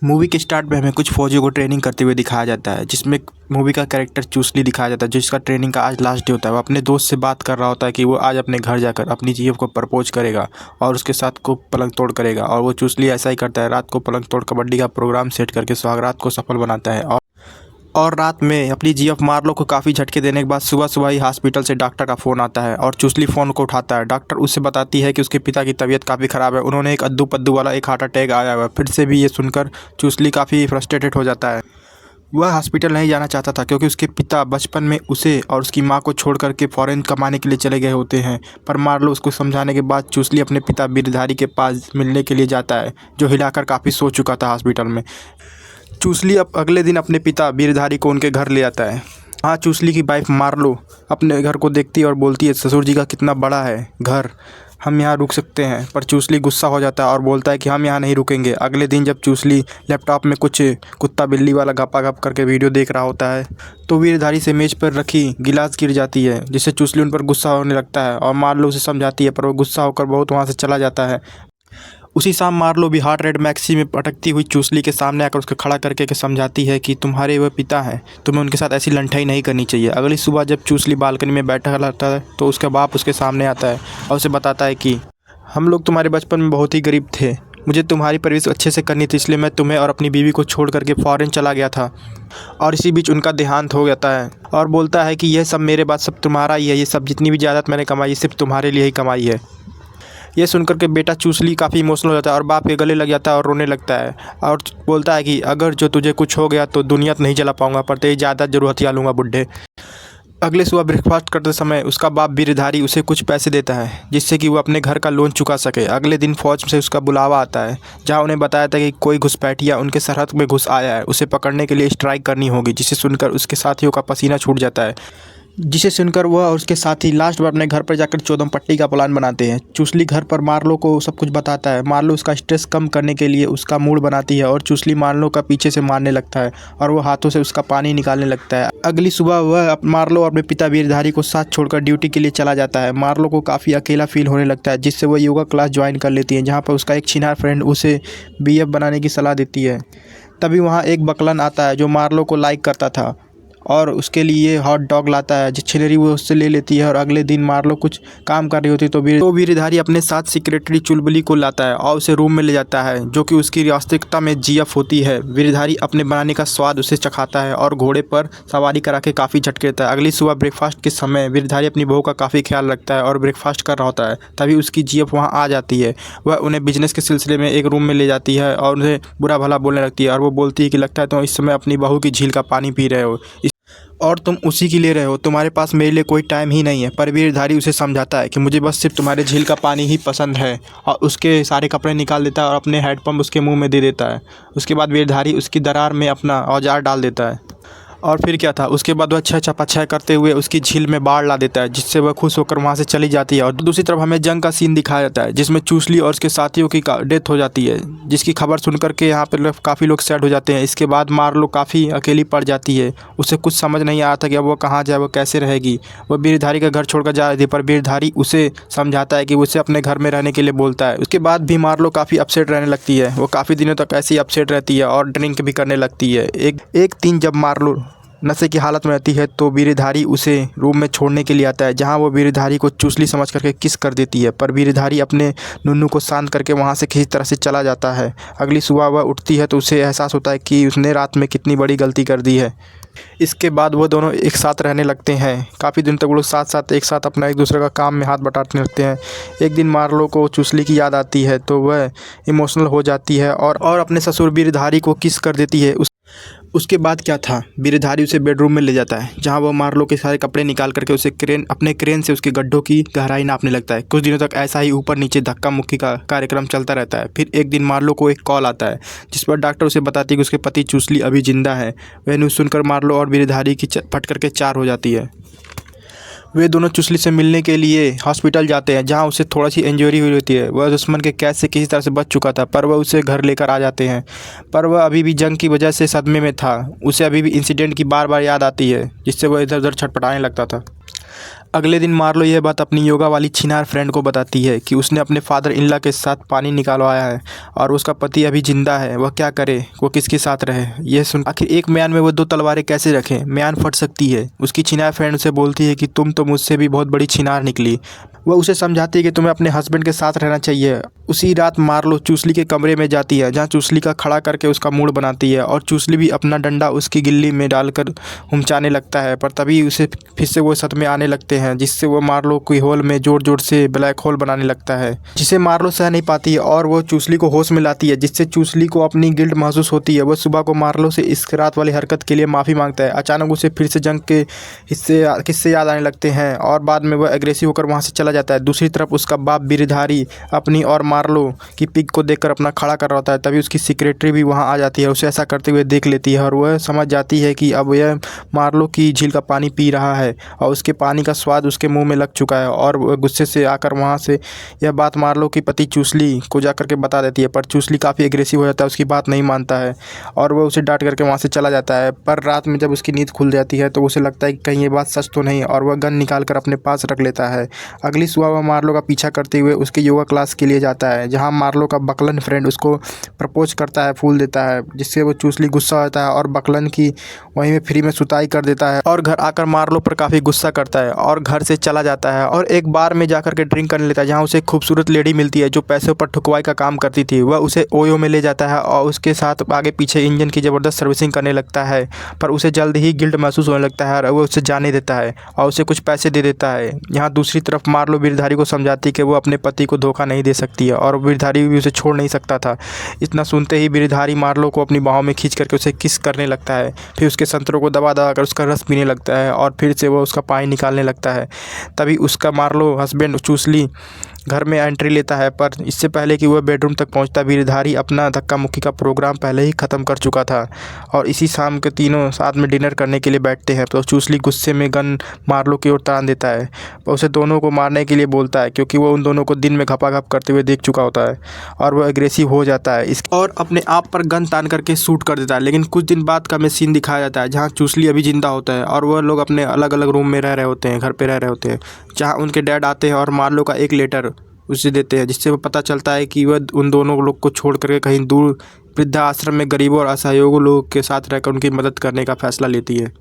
Movie के start में हमें कुछ फौजियों को ट्रेनिंग करते हुए दिखाया जाता है, जिसमें मूवी का कैरेक्टर चूसली दिखाया जाता है, जिसका ट्रेनिंग का आज लास्ट डे होता है। वो अपने दोस्त से बात कर रहा होता है कि वो आज अपने घर जाकर अपनी जीएफ को प्रपोज करेगा और उसके साथ को पलंग तोड़ करेगा। और वो चूसली ऐसा ही करता है, रात को पलंग तोड़ कबड्डी का प्रोग्राम सेट करके सुहागरात को सफल बनाता है। और रात में अपनी जीएफ मार्लो को काफ़ी झटके देने के बाद सुबह सुबह ही हॉस्पिटल से डॉक्टर का फ़ोन आता है और चूसली फ़ोन को उठाता है। डॉक्टर उससे बताती है कि उसके पिता की तबीयत काफ़ी ख़राब है, उन्होंने एक अद्दू पद्दू वाला एक हार्ट अटैक आया हुआ है। फिर से भी ये सुनकर चूसली काफ़ी फ्रस्ट्रेटेड हो जाता है। वह हॉस्पिटल नहीं जाना चाहता था क्योंकि उसके पिता बचपन में उसे और उसकी माँ को छोड़ करके फॉरेन कमाने के लिए चले गए होते हैं। पर मार्लो उसको समझाने के बाद चूसली अपने पिता बिरधारी के पास मिलने के लिए जाता है, जो हिलाकर काफ़ी सो चुका था हॉस्पिटल में। चूसली अब अगले दिन अपने पिता बिरधारी को उनके घर ले आता है। हाँ, चूसली की वाइफ मार्लो अपने घर को देखती है और बोलती है, ससुर जी का कितना बड़ा है घर, हम यहाँ रुक सकते हैं। पर चूसली गुस्सा हो जाता है और बोलता है कि हम यहाँ नहीं रुकेंगे। अगले दिन जब चूसली लैपटॉप में कुछ कुत्ता बिल्ली वाला गप्पा करके वीडियो देख रहा होता है तो बिरधारी से मेज पर रखी गिलास गिर जाती है, जिससे चूसली उन पर गुस्सा होने लगता है और मार्लो उसे समझाती है, पर वो गुस्सा होकर बहुत वहाँ से चला जाता है। उसी शाम मार्लो भी हार्ट रेट मैक्सी में अटकती हुई चूसली के सामने आकर उसको खड़ा करके समझाती है कि तुम्हारे वह पिता हैं, तुम्हें उनके साथ ऐसी लंठाई नहीं करनी चाहिए। अगली सुबह जब चूसली बालकनी में बैठा रहता है तो उसका बाप उसके सामने आता है और उसे बताता है कि हम लोग तुम्हारे बचपन में बहुत ही गरीब थे, मुझे तुम्हारी परवरिश अच्छे से करनी थी, इसलिए मैं तुम्हें और अपनी बीवी को छोड़ करके फ़ॉरेन चला गया था। और इसी बीच उनका देहांत हो जाता है और बोलता है कि यह सब मेरे बाद सब तुम्हारा ही है, ये सब जितनी भी जायदाद मैंने कमाई सिर्फ तुम्हारे लिए ही कमाई है। ये सुनकर के बेटा चूसली काफ़ी इमोशनल हो जाता है और बाप के गले लग जाता है और रोने लगता है और बोलता है कि अगर जो तुझे कुछ हो गया तो दुनिया तो नहीं जला पाऊंगा, पर तेरी ज़्यादा जरूर हथिया लूँगा बुड्ढे। अगले सुबह ब्रेकफास्ट करते समय उसका बाप बिरधारी उसे कुछ पैसे देता है जिससे कि वो अपने घर का लोन चुका सके। अगले दिन फौज से उसका बुलावा आता है, जहाँ उन्हें बताया था कि कोई घुसपैठिया उनके सरहद में घुस आया है, उसे पकड़ने के लिए स्ट्राइक करनी होगी। जिसे सुनकर उसके साथियों का पसीना छूट जाता है, जिसे सुनकर वह और उसके साथी लास्ट बार अपने घर पर जाकर चौदम पट्टी का प्लान बनाते हैं। चूसली घर पर मार्लो को सब कुछ बताता है। मार्लो उसका स्ट्रेस कम करने के लिए उसका मूड बनाती है और चूसली मार्लो का पीछे से मारने लगता है और वो हाथों से उसका पानी निकालने लगता है। अगली सुबह वह मार्लो और अपने पिता बिरधारी को साथ छोड़कर ड्यूटी के लिए चला जाता है। मार्लो को काफ़ी अकेला फील होने लगता है, जिससे वह योगा क्लास ज्वाइन कर लेती है, जहाँ पर उसका एक छिनार फ्रेंड उसे बीएफ बनाने की सलाह देती है। तभी वहाँ एक बकलन आता है जो मार्लो को लाइक करता था और उसके लिए हॉट डॉग लाता है, जिस छिलेरी वो उससे ले लेती है। और अगले दिन मार्लो कुछ काम कर रही होती तो बिरधारी अपने साथ सेक्रेटरी चुलबुली को लाता है और उसे रूम में ले जाता है, जो कि उसकी वास्तविकता में जीएफ होती है। बिरधारी अपने बनाने का स्वाद उसे चखाता है और घोड़े पर सवारी करा के काफ़ी झटके देता है। अगली सुबह ब्रेकफास्ट के समय बिरधारी अपनी बहू का काफ़ी ख्याल रखता है और ब्रेकफास्ट कर रहा होता है, तभी उसकी जीएफ वहाँ आ जाती है। वह उन्हें बिजनेस के सिलसिले में एक रूम में ले जाती है और उन्हें बुरा भला बोलने लगती है और वो बोलती है कि लगता है तुम इस समय अपनी बहू की झील का पानी पी रहे हो और तुम उसी के लिए रहे हो, तुम्हारे पास मेरे लिए कोई टाइम ही नहीं है। पर बिरधारी उसे समझाता है कि मुझे बस सिर्फ तुम्हारे झील का पानी ही पसंद है और उसके सारे कपड़े निकाल देता है और अपने हैंडपम्प उसके मुंह में दे देता है। उसके बाद बिरधारी उसकी दरार में अपना औजार डाल देता है और फिर क्या था, उसके बाद वह छह चपाछह करते हुए उसकी झील में बाढ़ ला देता है, जिससे वह खुश होकर वहाँ से चली जाती है। और दूसरी तरफ हमें जंग का सीन दिखाया जाता है, जिसमें चूसली और उसके साथियों की डेथ हो जाती है, जिसकी खबर सुनकर के यहाँ पर काफ़ी लोग सैड हो जाते हैं। इसके बाद मार्लो काफ़ी अकेली पड़ जाती है, उसे कुछ समझ नहीं आ रहा था कि अब वो कहाँ जाए, वो कैसे रहेगी। वह बिरधारी का घर छोड़कर जा रही थी, पर बिरधारी उसे समझाता है कि उसे अपने घर में रहने के लिए बोलता है। उसके बाद भी मार्लो काफ़ी अपसेट रहने लगती है, वो काफ़ी दिनों तक ऐसी अपसेट रहती है और ड्रिंक भी करने लगती है। एक दिन जब मार्लो नशे की हालत में रहती है तो बिरधारी उसे रूम में छोड़ने के लिए आता है, जहां वो बिरधारी को चूसली समझ करके किस कर देती है। पर बिरधारी अपने नुन्नू को शांत करके वहां से किसी तरह से चला जाता है। अगली सुबह वह उठती है तो उसे एहसास होता है कि उसने रात में कितनी बड़ी गलती कर दी है। इसके बाद वो दोनों एक साथ रहने लगते हैं। काफ़ी दिन तक वो लोग एक साथ अपना एक दूसरे का काम में हाथ बटाने लगते हैं। एक दिन मार्लो को चूसली की याद आती है तो वह इमोशनल हो जाती है और अपने ससुर बिरधारी को किस कर देती है। उसके बाद क्या था, बिरधारी उसे बेडरूम में ले जाता है, जहां वो मार्लो के सारे कपड़े निकाल करके उसे अपने क्रेन से उसके गड्ढों की गहराई नापने लगता है। कुछ दिनों तक ऐसा ही ऊपर नीचे धक्का मुक्की का कार्यक्रम चलता रहता है। फिर एक दिन मार्लो को एक कॉल आता है, जिस पर डॉक्टर उसे बताती है कि उसके पति चूसली अभी जिंदा है। वह न्यूज़ सुनकर मार्लो और बिरधारी की फट करके चार हो जाती है। वे दोनों चूसली से मिलने के लिए हॉस्पिटल जाते हैं, जहां उसे थोड़ा सी इंजरी हुई होती है। वह दुश्मन के कैद से किसी तरह से बच चुका था, पर वह उसे घर लेकर आ जाते हैं। पर वह अभी भी जंग की वजह से सदमे में था। उसे अभी भी इंसिडेंट की बार बार याद आती है, जिससे वह इधर उधर छटपटाने लगता था। अगले दिन मार्लो यह बात अपनी योगा वाली छिनार फ्रेंड को बताती है कि उसने अपने फादर इन लॉ के साथ पानी निकालवाया है और उसका पति अभी जिंदा है, वह क्या करे, वो किसके साथ रहे। यह सुन आखिर एक म्यान में वो दो तलवारें कैसे रखें, म्यान फट सकती है। उसकी छिनार फ्रेंड उसे बोलती है कि तुम तो मुझसे भी बहुत बड़ी छिनार निकली। वह उसे समझाती है कि तुम्हें अपने हस्बैंड के साथ रहना चाहिए। उसी रात मार्लो चूसली के कमरे में जाती है, जहाँ चूसली का खड़ा करके उसका मूड बनाती है और चूसली भी अपना डंडा उसकी गिल्ली में डालकर हुमचाने लगता है। पर तभी उसे फिर से वो सदमे आने लगते हैं, जिससे वो मार्लो की होल में जोर जोर से ब्लैक होल बनाने लगता है, जिसे मार्लो सह नहीं पाती है और वो चूसली को होश में लाती है, जिससे चूसली को अपनी गिल्ट महसूस होती है। वह सुबह को मार्लो से इस रात वाली हरकत के लिए माफ़ी मांगता है। अचानक उसे फिर से जंग के किस्से याद आने लगते हैं और बाद में वह एग्रेसिव होकर वहाँ से चला जाता है। दूसरी तरफ उसका बाप बिरधारी अपनी और मार्लो की पिक को देखकर अपना खड़ा कर रहा होता है। तभी उसकी सेक्रेटरी भी वहाँ आ जाती है, उसे ऐसा करते हुए देख लेती है और वह समझ जाती है कि अब यह मार्लो की झील का पानी पी रहा है और उसके पानी का स्वाद उसके मुंह में लग चुका है। और वह गुस्से से आकर वहाँ से यह बात मार्लो की पति चूसली को जा करके बता देती है। पर चूसली काफ़ी एग्रेसिव हो जाता है, उसकी बात नहीं मानता है और वह उसे डांट करके वहाँ से चला जाता है। पर रात में जब उसकी नींद खुल जाती है तो उसे लगता है कि कहीं ये बात सच तो नहीं, और वह गन निकाल कर अपने पास रख लेता है। अगली सुबह वह मार्लो का पीछा करते हुए उसके योगा क्लास के लिए जाता है, जहाँ मार्लो का बकलन फ्रेंड उसको प्रपोज करता है, फूल देता है, जिससे वो चूसली गुस्सा होता है और बकलन की वहीं में फ्री में सुताई कर देता है और घर आकर मार्लो पर काफ़ी गुस्सा करता है और घर से चला जाता है और एक बार में जाकर के ड्रिंक करने लेता है, जहाँ उसे एक खूबसूरत लेडी मिलती है जो पैसों पर ठुकवाई का काम करती थी। वह उसे ओयो में ले जाता है और उसके साथ आगे पीछे इंजन की ज़बरदस्त सर्विसिंग करने लगता है। पर उसे जल्द ही गिल्ट महसूस होने लगता है और वह उसे जाने देता है और उसे कुछ पैसे दे देता है। यहाँ दूसरी तरफ मार्लो बिरधारी को समझाती है कि वो अपने पति को धोखा नहीं दे सकती है और बिरधारी भी उसे छोड़ नहीं सकता था। इतना सुनते ही बिरधारी मार्लो को अपनी बाहों में खींच करके उसे किस करने लगता है, फिर उसके संतरों को दबा दबा कर उसका रस पीने लगता है और फिर से वो उसका पानी निकालने लगता है। तभी उसका मार्लो हस्बैंड चूसली घर में एंट्री लेता है, पर इससे पहले कि वह बेडरूम तक पहुंचता बिरधारी अपना धक्का मुक्की का प्रोग्राम पहले ही ख़त्म कर चुका था और इसी शाम के तीनों साथ में डिनर करने के लिए बैठते हैं। तो चूसली गुस्से में गन मार्लो की ओर तान देता है, उसे दोनों को मारने के लिए बोलता है, क्योंकि वो उन दोनों को दिन में घपाघप करते हुए देख चुका होता है और वह एग्रेसिव हो जाता है और अपने आप पर गन तान करके शूट कर देता है। लेकिन कुछ दिन बाद का में सीन दिखाया जाता है, जहाँ चूसली अभी जिंदा होता है और वह लोग अपने अलग अलग रूम में रह रहे होते हैं, घर पर रह रहे होते हैं, जहाँ उनके डैड आते हैं और मार्लो का एक लेटर उसे देते हैं, जिससे वो पता चलता है कि वह उन दोनों लोग को छोड़ करके कहीं दूर वृद्धाश्रम में गरीबों और असहायों लोगों के साथ रहकर उनकी मदद करने का फैसला लेती है।